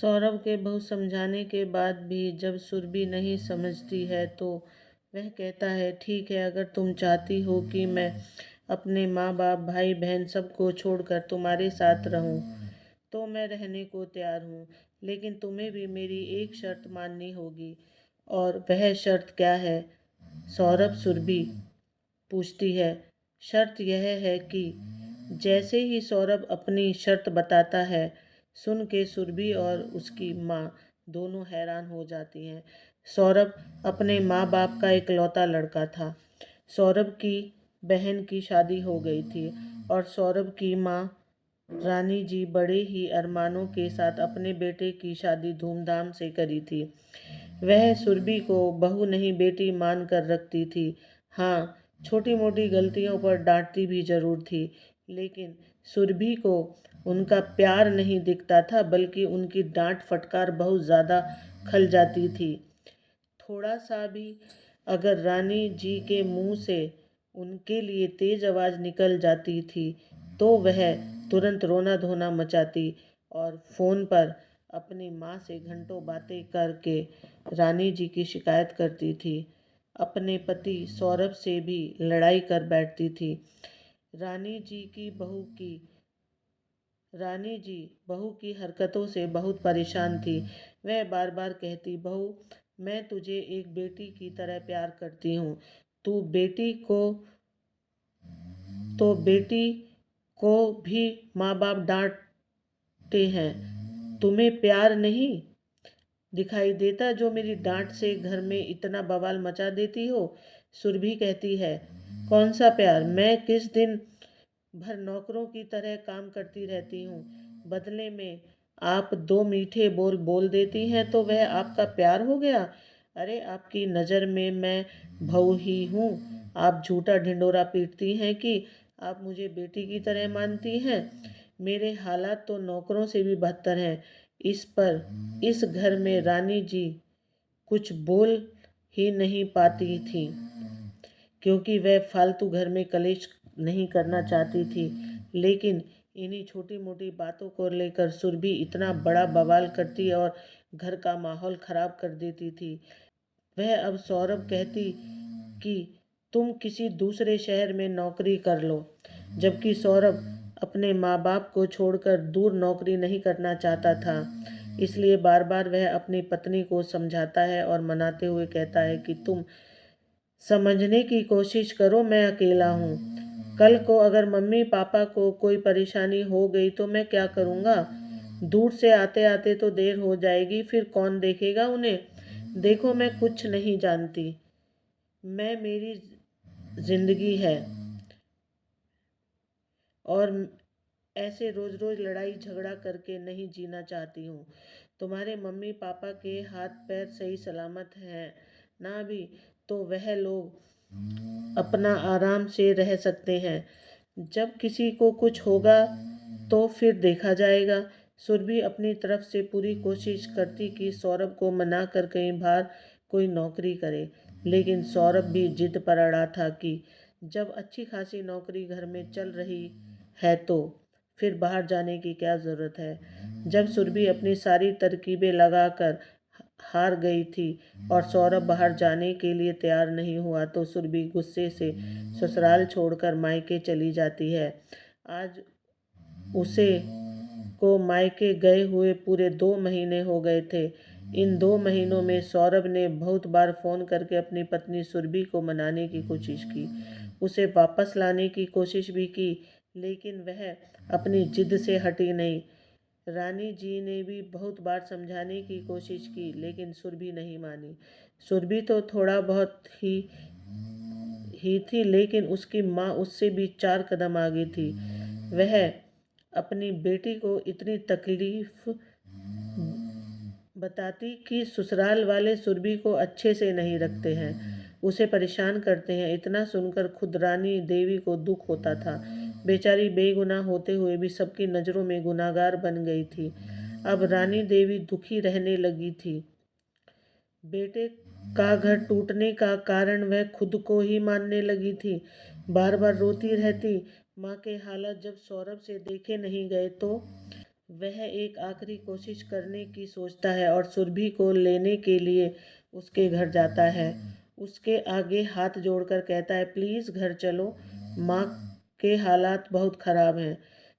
सौरभ के बहुत समझाने के बाद भी जब सुरभि नहीं समझती है तो वह कहता है, ठीक है, अगर तुम चाहती हो कि मैं अपने माँ बाप भाई बहन सबको छोड़कर तुम्हारे साथ रहूं तो मैं रहने को तैयार हूँ, लेकिन तुम्हें भी मेरी एक शर्त माननी होगी। और वह शर्त क्या है? सौरभ सुरभि पूछती है। शर्त यह है कि जैसे ही सौरभ अपनी शर्त बताता है, सुन के सुरभि और उसकी माँ दोनों हैरान हो जाती हैं। सौरभ अपने माँ बाप का इकलौता लड़का था। सौरभ की बहन की शादी हो गई थी और सौरभ की माँ रानी जी बड़े ही अरमानों के साथ अपने बेटे की शादी धूमधाम से करी थी। वह सुरभि को बहू नहीं बेटी मान कर रखती थी। हाँ, छोटी मोटी गलतियों पर डांटती भी जरूर थी, लेकिन सुरभि को उनका प्यार नहीं दिखता था, बल्कि उनकी डांट फटकार बहुत ज़्यादा खल जाती थी। थोड़ा सा भी अगर रानी जी के मुंह से उनके लिए तेज आवाज़ निकल जाती थी तो वह तुरंत रोना धोना मचाती और फ़ोन पर अपनी माँ से घंटों बातें करके रानी जी की शिकायत करती थी। अपने पति सौरभ से भी लड़ाई कर बैठती थी। रानी जी की बहू की रानी जी बहू की हरकतों से बहुत परेशान थी। वह बार बार कहती, बहू, मैं तुझे एक बेटी की तरह प्यार करती हूँ। तू बेटी को तो बेटी को भी माँ बाप डांटते हैं, तुम्हें प्यार नहीं दिखाई देता जो मेरी डांट से घर में इतना बवाल मचा देती हो? सुरभि कहती है, कौन सा प्यार? मैं किस दिन भर नौकरों की तरह काम करती रहती हूँ, बदले में आप दो मीठे बोल बोल देती हैं तो वह आपका प्यार हो गया? अरे, आपकी नज़र में मैं बहू ही हूँ। आप झूठा ढिंडोरा पीटती हैं कि आप मुझे बेटी की तरह मानती हैं। मेरे हालात तो नौकरों से भी बदतर हैं। इस पर इस घर में रानी जी कुछ बोल ही नहीं पाती थी, क्योंकि वह फालतू घर में कलेश नहीं करना चाहती थी। लेकिन इन्हीं छोटी मोटी बातों को लेकर सुरभि इतना बड़ा बवाल करती और घर का माहौल खराब कर देती थी। वह अब सौरभ कहती कि तुम किसी दूसरे शहर में नौकरी कर लो, जबकि सौरभ अपने माँ बाप को छोड़कर दूर नौकरी नहीं करना चाहता था। इसलिए बार बार वह अपनी पत्नी को समझाता है और मनाते हुए कहता है कि तुम समझने की कोशिश करो, मैं अकेला हूँ। कल को अगर मम्मी पापा को कोई परेशानी हो गई तो मैं क्या करूँगा? दूर से आते आते तो देर हो जाएगी, फिर कौन देखेगा उन्हें? देखो, मैं कुछ नहीं जानती, मैं मेरी जिंदगी है और ऐसे रोज रोज लड़ाई झगड़ा करके नहीं जीना चाहती हूँ। तुम्हारे मम्मी पापा के हाथ पैर सही सलामत हैं ना भी, तो वह लोग अपना आराम से रह सकते हैं। जब किसी को कुछ होगा तो फिर देखा जाएगा। सुरभि अपनी तरफ से पूरी कोशिश करती कि सौरभ को मना कर कहीं बाहर कोई नौकरी करे, लेकिन सौरभ भी जिद पर अड़ा था कि जब अच्छी खासी नौकरी घर में चल रही है तो फिर बाहर जाने की क्या ज़रूरत है। जब सुरभि अपनी सारी तरकीबें लगाकर हार गई थी और सौरभ बाहर जाने के लिए तैयार नहीं हुआ तो सुरभि गुस्से से ससुराल छोड़कर मायके चली जाती है। आज उसे को मायके गए हुए पूरे 2 महीने हो गए थे। इन 2 महीनों में सौरभ ने बहुत बार फ़ोन करके अपनी पत्नी सुरभि को मनाने की कोशिश की, उसे वापस लाने की कोशिश भी की, लेकिन वह अपनी जिद से हटी नहीं। रानी जी ने भी बहुत बार समझाने की कोशिश की, लेकिन सुरभि नहीं मानी। सुरभि तो थोड़ा बहुत ही थी, लेकिन उसकी माँ उससे भी 4 कदम आगे थी। वह अपनी बेटी को इतनी तकलीफ बताती कि ससुराल वाले सुरभि को अच्छे से नहीं रखते हैं, उसे परेशान करते हैं। इतना सुनकर खुद रानी देवी को दुख होता था। बेचारी बेगुनाह होते हुए भी सबकी नज़रों में गुनाहगार बन गई थी। अब रानी देवी दुखी रहने लगी थी। बेटे का घर टूटने का कारण वह खुद को ही मानने लगी थी। बार बार रोती रहती। माँ के हालात जब सौरभ से देखे नहीं गए तो वह एक आखिरी कोशिश करने की सोचता है और सुरभि को लेने के लिए उसके घर जाता है। उसके आगे हाथ जोड़कर कहता है, प्लीज़ घर चलो, माँ के हालात बहुत ख़राब हैं।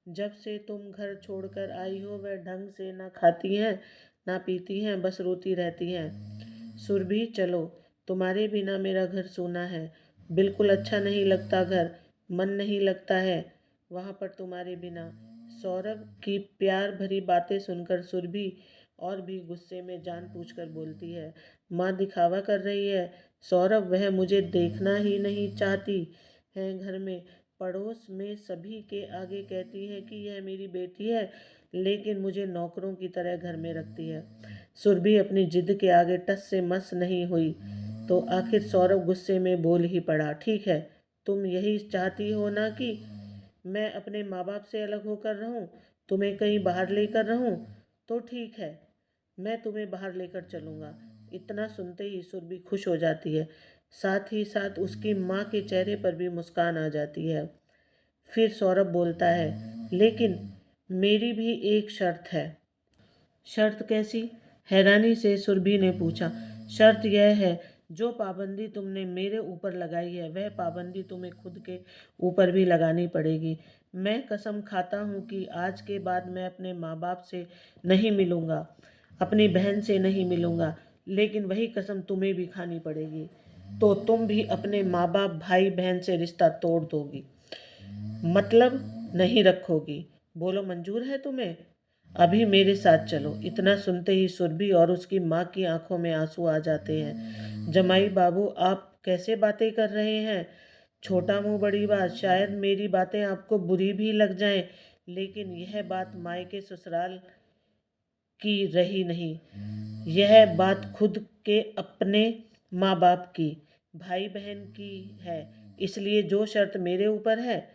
जब से तुम घर छोड़कर आई हो वह ढंग से ना खाती हैं ना पीती हैं, बस रोती रहती हैं। सुरभि चलो, तुम्हारे बिना मेरा घर सूना है, बिल्कुल अच्छा नहीं लगता घर, मन नहीं लगता है वहाँ पर तुम्हारे बिना। सौरभ की प्यार भरी बातें सुनकर सुरभि और भी गुस्से में जान पूछकर बोलती है, माँ दिखावा कर रही है सौरभ, वह मुझे देखना ही नहीं चाहती है घर में। पड़ोस में सभी के आगे कहती है कि यह मेरी बेटी है, लेकिन मुझे नौकरों की तरह घर में रखती है। सुरभि अपनी जिद के आगे टस से मस नहीं हुई, तो आखिर सौरभ गुस्से में बोल ही पड़ा, ठीक है, तुम यही चाहती हो ना कि मैं अपने माँ बाप से अलग होकर रहूं, तुम्हें कहीं बाहर लेकर रहूं, तो ठीक है, मैं तुम्हें बाहर लेकर चलूँगा। इतना सुनते ही सुरभि खुश हो जाती है, साथ ही साथ उसकी माँ के चेहरे पर भी मुस्कान आ जाती है। फिर सौरभ बोलता है, लेकिन मेरी भी एक शर्त है। शर्त कैसी? हैरानी से सुरभि ने पूछा। शर्त यह है, जो पाबंदी तुमने मेरे ऊपर लगाई है वह पाबंदी तुम्हें खुद के ऊपर भी लगानी पड़ेगी। मैं कसम खाता हूँ कि आज के बाद मैं अपने माँ बाप से नहीं मिलूँगा, अपनी बहन से नहीं मिलूँगा, लेकिन वही कसम तुम्हें भी खानी पड़ेगी। तो तुम भी अपने माँ बाप भाई बहन से रिश्ता तोड़ दोगी, मतलब नहीं रखोगी। बोलो मंजूर है तुम्हें? अभी मेरे साथ चलो। इतना सुनते ही सुरभि और उसकी माँ की आंखों में आंसू आ जाते हैं। जमाई बाबू, आप कैसे बातें कर रहे हैं? छोटा मुंह बड़ी बात। शायद मेरी बातें आपको बुरी भी लग जाएं, लेकिन यह बात मायके ससुराल की रही नहीं, यह बात खुद के अपने माँ बाप की, भाई बहन की है। इसलिए जो शर्त मेरे ऊपर है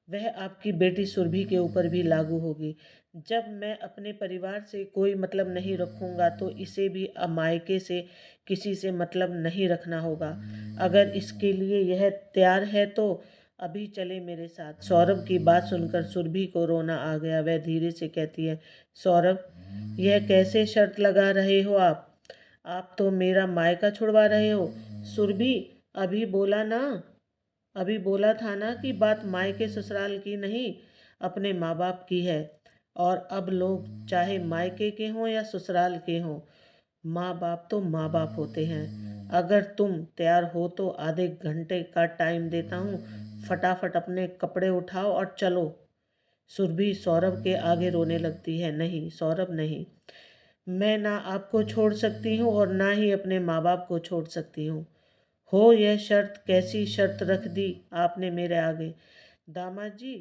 वह आपकी बेटी सुरभि के ऊपर भी लागू होगी। जब मैं अपने परिवार से कोई मतलब नहीं रखूंगा तो इसे भी मायके से किसी से मतलब नहीं रखना होगा। अगर इसके लिए यह तैयार है तो अभी चले मेरे साथ। सौरभ की बात सुनकर सुरभि को रोना आ गया। वह धीरे से कहती है, सौरभ, यह कैसे शर्त लगा रहे हो आप? आप तो मेरा मायका छुड़वा रहे हो। सुरभि, अभी बोला ना, अभी बोला था ना कि बात मायके ससुराल की नहीं, अपने माँ बाप की है। और अब लोग चाहे मायके के हों या ससुराल के हों, माँ बाप तो माँ बाप होते हैं। अगर तुम तैयार हो तो आधे घंटे का टाइम देता हूँ, फटाफट अपने कपड़े उठाओ और चलो। सुरभि सौरभ के आगे रोने लगती है, नहीं सौरभ नहीं, मैं ना आपको छोड़ सकती हूँ और ना ही अपने माँ बाप को छोड़ सकती हूँ। हो, यह शर्त कैसी शर्त रख दी आपने मेरे आगे? दामाद जी,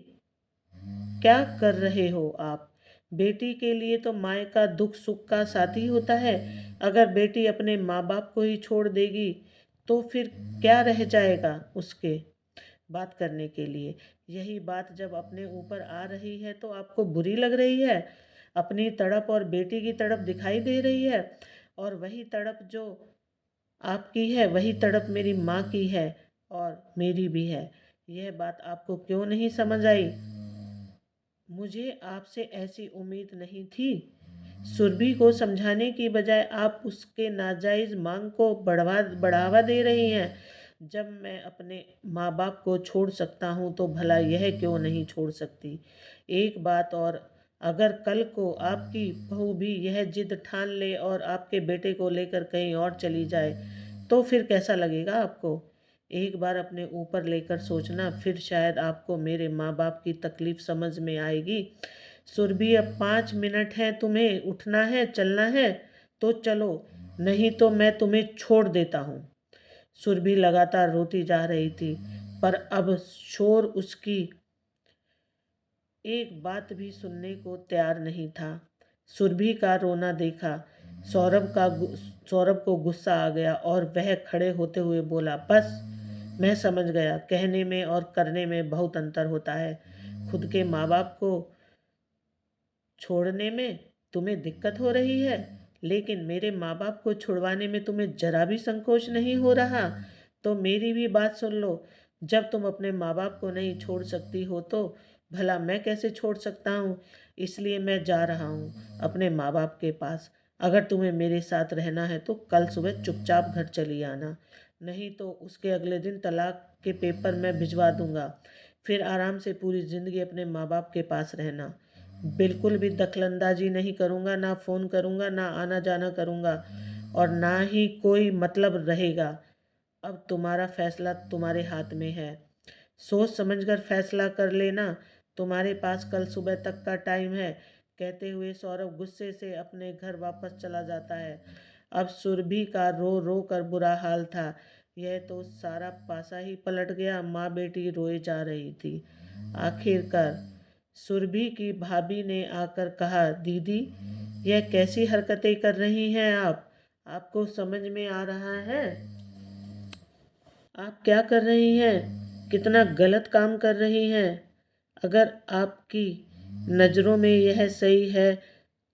क्या कर रहे हो आप? बेटी के लिए तो माँ का दुख सुख का साथी होता है। अगर बेटी अपने माँ बाप को ही छोड़ देगी तो फिर क्या रह जाएगा उसके बात करने के लिए? यही बात जब अपने ऊपर आ रही है तो आपको बुरी लग रही है। अपनी तड़प और बेटी की तड़प दिखाई दे रही है, और वही तड़प जो आपकी है वही तड़प मेरी माँ की है और मेरी भी है। यह बात आपको क्यों नहीं समझ आई? मुझे आपसे ऐसी उम्मीद नहीं थी। सुरभि को समझाने की बजाय आप उसके नाजायज़ मांग को बढ़ावा दे रही हैं। जब मैं अपने माँ बाप को छोड़ सकता हूँ तो भला यह क्यों नहीं छोड़ सकती? एक बात और, अगर कल को आपकी बहू भी यह जिद ठान ले और आपके बेटे को लेकर कहीं और चली जाए तो फिर कैसा लगेगा आपको? एक बार अपने ऊपर लेकर सोचना, फिर शायद आपको मेरे माँ बाप की तकलीफ समझ में आएगी। सुरभि, अब 5 मिनट हैं, तुम्हें उठना है, चलना है तो चलो, नहीं तो मैं तुम्हें छोड़ देता हूँ। सुरभि लगातार रोती जा रही थी, पर अब शोर उसकी एक बात भी सुनने को तैयार नहीं था। सुरभि का रोना देखा सौरभ को गुस्सा आ गया और वह खड़े होते हुए बोला, बस, मैं समझ गया, कहने में और करने में बहुत अंतर होता है। खुद के माँ बाप को छोड़ने में तुम्हें दिक्कत हो रही है, लेकिन मेरे माँ बाप को छुड़वाने में तुम्हें जरा भी संकोच नहीं हो रहा। तो मेरी भी बात सुन लो। जब तुम अपने माँ बाप को नहीं छोड़ सकती हो तो भला मैं कैसे छोड़ सकता हूँ? इसलिए मैं जा रहा हूँ अपने माँ बाप के पास। अगर तुम्हें मेरे साथ रहना है तो कल सुबह चुपचाप घर चली आना, नहीं तो उसके अगले दिन तलाक के पेपर मैं भिजवा दूंगा। फिर आराम से पूरी ज़िंदगी अपने माँ बाप के पास रहना। बिल्कुल भी दखलंदाजी नहीं करूँगा, ना फ़ोन करूँगा, ना आना जाना करूँगा, और ना ही कोई मतलब रहेगा। अब तुम्हारा फैसला तुम्हारे हाथ में है। सोच समझकर फैसला कर लेना। तुम्हारे पास कल सुबह तक का टाइम है। कहते हुए सौरभ गुस्से से अपने घर वापस चला जाता है। अब सुरभि का रो रो कर बुरा हाल था। यह तो सारा पासा ही पलट गया। माँ बेटी रोए जा रही थी। आखिरकार सुरभि की भाभी ने आकर कहा, दीदी यह कैसी हरकतें कर रही हैं आप? आपको समझ में आ रहा है आप क्या कर रही हैं? कितना गलत काम कर रही हैं? अगर आपकी नज़रों में यह सही है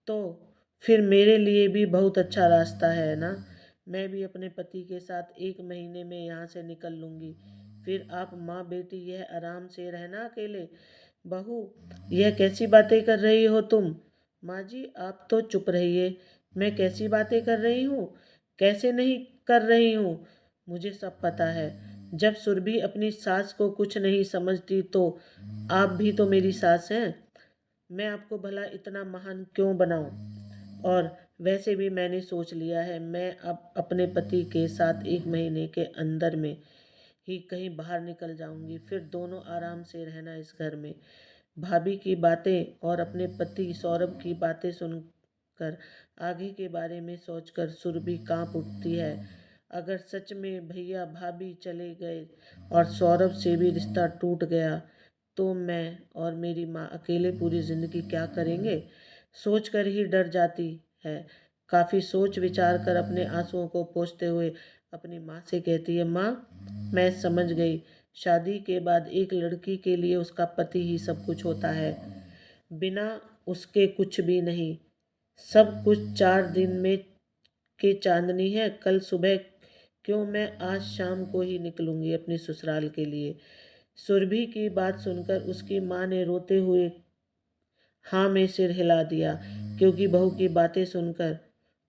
तो फिर मेरे लिए भी बहुत अच्छा रास्ता है ना। मैं भी अपने पति के साथ 1 महीने में यहाँ से निकल लूँगी। फिर आप माँ बेटी यह आराम से रहना अकेले। बहू, यह कैसी बातें कर रही हो तुम? माँ जी आप तो चुप रहिए। मैं कैसी बातें कर रही हूँ? कैसे नहीं कर रही हूँ? मुझे सब पता है। जब सुरभि अपनी सास को कुछ नहीं समझती तो आप भी तो मेरी सास हैं। मैं आपको भला इतना महान क्यों बनाऊं? और वैसे भी मैंने सोच लिया है, मैं अब अपने पति के साथ 1 महीने के अंदर में ही कहीं बाहर निकल जाऊंगी। फिर दोनों आराम से रहना इस घर में। भाभी की बातें और अपने पति सौरभ की बातें सुनकर आगे के बारे में सोचकर सुरभि कांप उठती है। अगर सच में भैया भाभी चले गए और सौरभ से भी रिश्ता टूट गया तो मैं और मेरी माँ अकेले पूरी ज़िंदगी क्या करेंगे? सोचकर ही डर जाती है। काफ़ी सोच विचार कर अपने आंसुओं को पोंछते हुए अपनी माँ से कहती है, माँ मैं समझ गई। शादी के बाद एक लड़की के लिए उसका पति ही सब कुछ होता है। बिना उसके कुछ भी नहीं। सब कुछ 4 दिन में की चांदनी है। कल सुबह क्यों, मैं आज शाम को ही निकलूंगी अपने ससुराल के लिए। सुरभि की बात सुनकर उसकी माँ ने रोते हुए हाँ में सिर हिला दिया, क्योंकि बहू की बातें सुनकर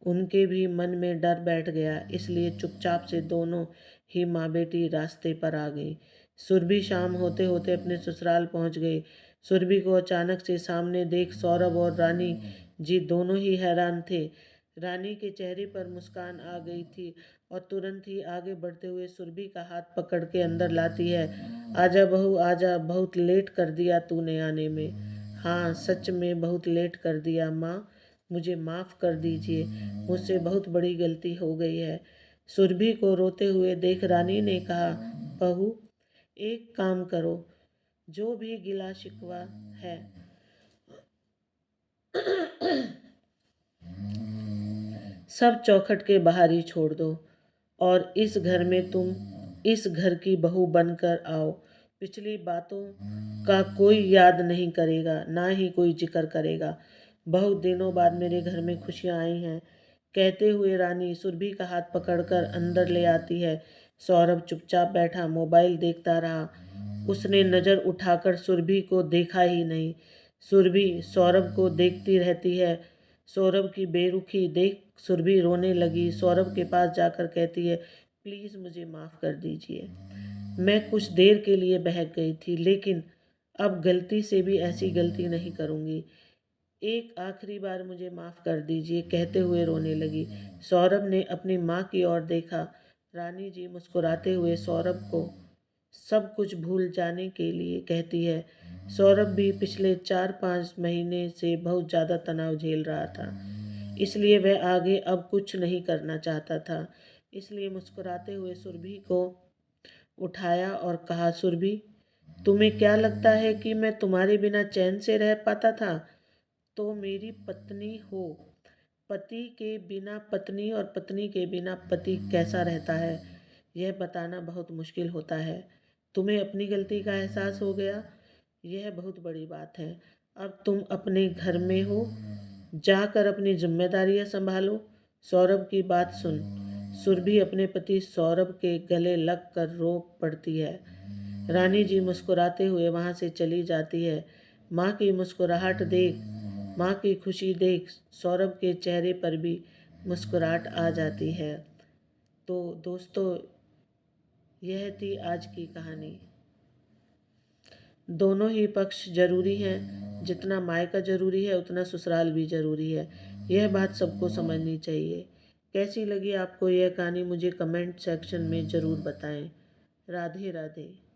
उनके भी मन में डर बैठ गया। इसलिए चुपचाप से दोनों ही माँ बेटी रास्ते पर आ गई। सुरभि शाम होते होते अपने ससुराल पहुंच गई। सुरभि को अचानक से सामने देख सौरभ और रानी जी दोनों ही हैरान थे। रानी के चेहरे पर मुस्कान आ गई थी और तुरंत ही आगे बढ़ते हुए सुरभि का हाथ पकड़ के अंदर लाती है। आजा बहू आजा, बहुत लेट कर दिया तूने आने में। हाँ सच में बहुत लेट कर दिया माँ, मुझे माफ़ कर दीजिए। मुझसे बहुत बड़ी गलती हो गई है। सुरभि को रोते हुए देख रानी ने कहा, बहू एक काम करो, जो भी गिला शिकवा है सब चौखट के बाहर ही छोड़ दो और इस घर में तुम इस घर की बहू बनकर आओ। पिछली बातों का कोई याद नहीं करेगा, ना ही कोई जिक्र करेगा। बहुत दिनों बाद मेरे घर में खुशियाँ आई हैं। कहते हुए रानी सुरभि का हाथ पकड़कर अंदर ले आती है। सौरभ चुपचाप बैठा मोबाइल देखता रहा। उसने नज़र उठाकर सुरभि को देखा ही नहीं। सुरभि सौरभ को देखती रहती है। सौरभ की बेरुखी देख सुरभि रोने लगी। सौरभ के पास जाकर कहती है, प्लीज़ मुझे माफ़ कर दीजिए। मैं कुछ देर के लिए बहक गई थी, लेकिन अब गलती से भी ऐसी गलती नहीं करूँगी। एक आखिरी बार मुझे माफ़ कर दीजिए, कहते हुए रोने लगी। सौरभ ने अपनी माँ की ओर देखा। रानी जी मुस्कुराते हुए सौरभ को सब कुछ भूल जाने के लिए कहती है। सौरभ भी पिछले 4-5 महीने से बहुत ज़्यादा तनाव झेल रहा था, इसलिए वह आगे अब कुछ नहीं करना चाहता था। इसलिए मुस्कुराते हुए सुरभि को उठाया और कहा, सुरभि तुम्हें क्या लगता है कि मैं तुम्हारे बिना चैन से रह पाता था? तो मेरी पत्नी हो। पति के बिना पत्नी और पत्नी के बिना पति कैसा रहता है, यह बताना बहुत मुश्किल होता है। तुम्हें अपनी गलती का एहसास हो गया, यह बहुत बड़ी बात है। अब तुम अपने घर में हो, जाकर अपनी जिम्मेदारियां संभालो। सौरभ की बात सुन सुरभि अपने पति सौरभ के गले लग कर रो पड़ती है। रानी जी मुस्कुराते हुए वहाँ से चली जाती है। माँ की मुस्कुराहट देख, माँ की खुशी देख, सौरभ के चेहरे पर भी मुस्कुराहट आ जाती है। तो दोस्तों, यह थी आज की कहानी। दोनों ही पक्ष जरूरी हैं, जितना मायका जरूरी है उतना ससुराल भी जरूरी है। यह बात सबको समझनी चाहिए। कैसी लगी आपको यह कहानी मुझे कमेंट सेक्शन में ज़रूर बताएं। राधे राधे।